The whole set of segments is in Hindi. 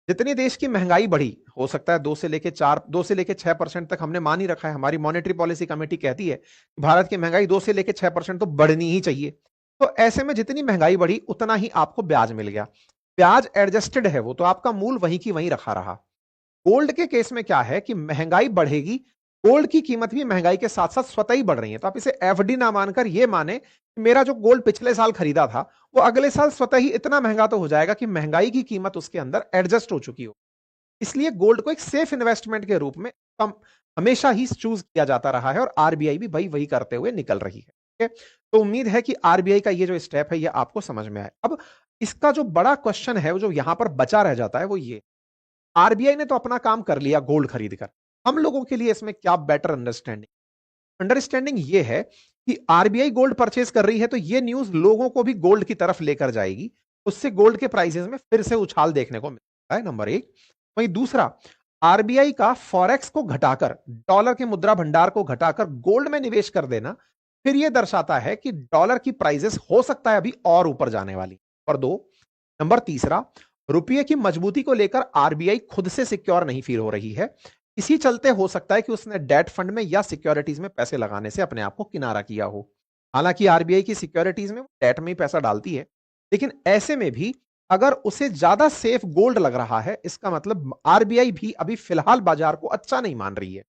जितनी देश की महंगाई बढ़ी, हो सकता है 2 से लेके 4, 2 से लेके 6% तक हमने मान ही रखा है। हमारी मॉनेटरी पॉलिसी कमेटी कहती है कि भारत की महंगाई 2 से लेके 6% तो बढ़नी ही चाहिए। तो ऐसे में जितनी महंगाई बढ़ी, उतना ही आपको ब्याज मिल गया। ब्याज एडजस्टेड है वो, तो आपका मूल वहीं की वहीं रखा रहा। गोल्ड के केस में क्या है कि महंगाई बढ़ेगी, गोल्ड की कीमत भी महंगाई के साथ साथ स्वतः ही बढ़ रही है। तो आप इसे एफडी ना मानकर ये माने कि मेरा जो गोल्ड पिछले साल खरीदा था, वो अगले साल स्वतः ही इतना महंगा तो हो जाएगा कि महंगाई की कीमत उसके अंदर एडजस्ट हो चुकी हो। इसलिए गोल्ड को एक सेफ इन्वेस्टमेंट के रूप में कम हमेशा ही चूज किया जाता रहा है, और आरबीआई भी वही वही करते हुए निकल रही है। ठीक है? तो उम्मीद है कि आरबीआई का ये जो स्टेप है, ये आपको समझ में आए। अब इसका जो बड़ा क्वेश्चन है, वो जो यहां पर बचा रह जाता है, वो ये, आरबीआई ने तो अपना काम कर लिया गोल्ड खरीद कर, हम लोगों के लिए इसमें क्या बेटर अंडरस्टैंडिंग अंडरस्टैंडिंग ये है कि आरबीआई गोल्ड परचेज कर रही है, तो ये न्यूज लोगों को भी गोल्ड की तरफ लेकर जाएगी। उससे गोल्ड के प्राइसेस में फिर से उछाल देखने को मिलता है, नंबर एक। वहीं दूसरा, आरबीआई का फॉरेक्स को घटाकर, डॉलर के मुद्रा भंडार को घटाकर गोल्ड में निवेश कर देना, फिर यह दर्शाता है कि डॉलर की प्राइसेस हो सकता है अभी और ऊपर जाने वाली। और दो, नंबर तीसरा, रुपये की मजबूती को लेकर आरबीआई खुद से सिक्योर नहीं फील हो रही है। इसी चलते हो सकता है कि उसने डेट फंड में या सिक्योरिटीज में पैसे लगाने से अपने आप को किनारा किया हो। हालांकि आरबीआई की सिक्योरिटीज में डेट में ही पैसा डालती है, लेकिन ऐसे में भी अगर उसे ज्यादा सेफ गोल्ड लग रहा है, इसका मतलब आरबीआई भी अभी फिलहाल बाजार को अच्छा नहीं मान रही है।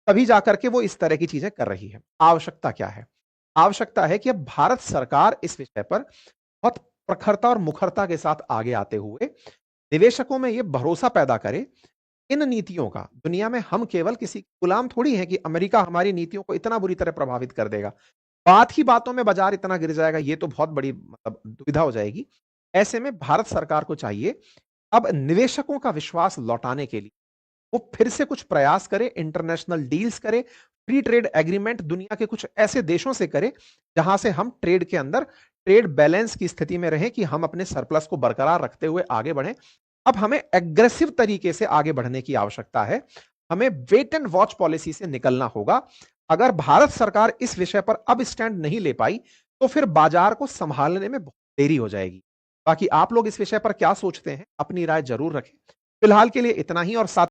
तभी जाकर के वो इस तरह की चीजें कर रही है। आवश्यकता क्या है? आवश्यकता है कि अब भारत सरकार इस विषय पर बहुत प्रखरता और मुखरता के साथ आगे आते हुए निवेशकों में यह भरोसा पैदा करे। इन नीतियों का दुनिया में हम केवल किसी गुलाम थोड़ी हैं कि अमेरिका हमारी नीतियों को इतना बुरी तरह प्रभावित कर देगा, बात ही बातों में बाजार इतना गिर जाएगा, ये तो बहुत बड़ी मतलब दुविधा हो जाएगी। ऐसे में भारत सरकार को चाहिए अब निवेशकों का विश्वास लौटाने के लिए वो फिर से कुछ प्रयास करे, इंटरनेशनल डील्स करे, फ्री ट्रेड एग्रीमेंट दुनिया के कुछ ऐसे देशों से करे जहां से हम ट्रेड के अंदर ट्रेड बैलेंस की स्थिति में रहें, कि हम अपने सरप्लस को बरकरार रखते हुए आगे बढ़ें। अब हमें एग्रेसिव तरीके से आगे बढ़ने की आवश्यकता है। हमें वेट एंड वॉच पॉलिसी से निकलना होगा। अगर भारत सरकार इस विषय पर अब स्टैंड नहीं ले पाई, तो फिर बाजार को संभालने में बहुत देरी हो जाएगी। बाकी आप लोग इस विषय पर क्या सोचते हैं, अपनी राय जरूर रखें। फिलहाल के लिए इतना ही, और साथ